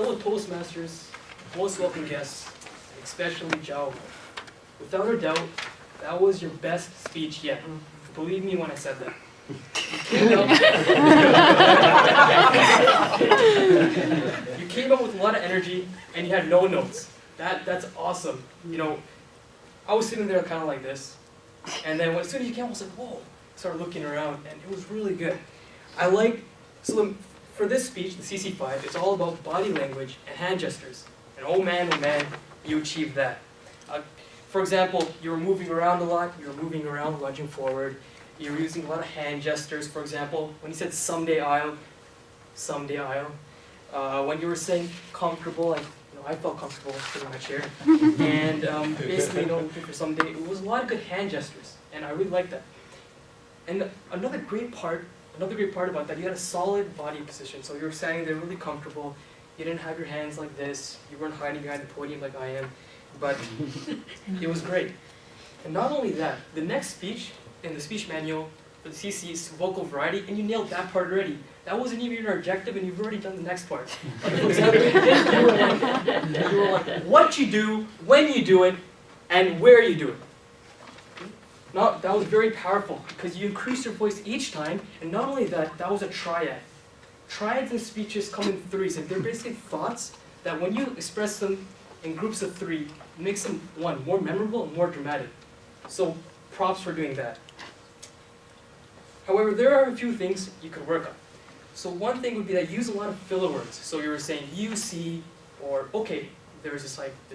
fellow Toastmasters, most welcome guests, and especially Jawahar. Without a doubt, that was your best speech yet. Believe me when I said that. You came up with a lot of energy, and you had no notes. That's awesome. You know, I was sitting there kind of like this, and then as soon as you came, I was like, whoa. Started looking around, and it was really good. For this speech, the CC5, it's all about body language and hand gestures. And oh man, you achieved that. For example, you were moving around a lot, you were moving around, lunging forward. You were using a lot of hand gestures, for example, when you said someday I'll. When you were saying comfortable, I felt comfortable sitting in my chair. And basically, looking for someday, it was a lot of good hand gestures, and I really liked that. And another great part about that, you had a solid body position. So you were standing there really comfortable. You didn't have your hands like this. You weren't hiding behind the podium like I am. But it was great. And not only that, the next speech in the speech manual for the CC is vocal variety, and you nailed that part already. That wasn't even your objective, and you've already done the next part. Like, for example, you were like, what you do, when you do it, and where you do it. Now, that was very powerful, because you increased your voice each time, and not only that, that was a triad. Triads in speeches come in threes, and they're basically thoughts that when you express them in groups of three, it makes them, one, more memorable and more dramatic. So, props for doing that. However, there are a few things you could work on. So one thing would be that use a lot of filler words. So you were saying you see, or okay, there's a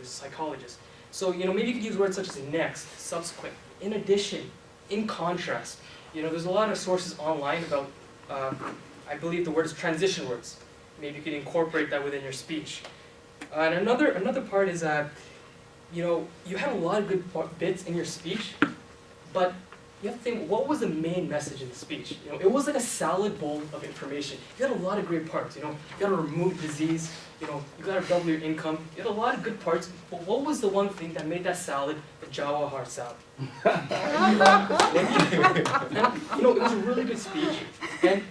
psychologist. So maybe you could use words such as next, subsequent, in addition, in contrast. There's a lot of sources online about, I believe the word is transition words. Maybe you could incorporate that within your speech. And another part is that, you had a lot of good bits in your speech, but you have to think, what was the main message in the speech? It was like a salad bowl of information. You had a lot of great parts. You got to remove disease. You got to double your income. You had a lot of good parts. But what was the one thing that made that salad the Jawahar salad? And, it was a really good speech. And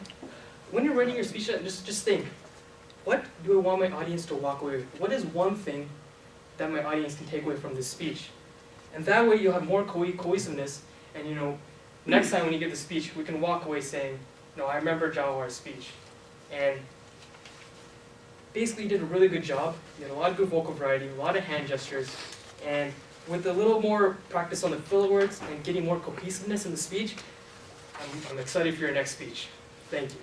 when you're writing your speech, just think, what do I want my audience to walk away with? What is one thing that my audience can take away from this speech? And that way you'll have more cohesiveness. And next time when you give the speech, we can walk away saying, I remember Jawahar's speech. And basically you did a really good job. You had a lot of good vocal variety, a lot of hand gestures. And with a little more practice on the filler words and getting more cohesiveness in the speech, I'm excited for your next speech. Thank you.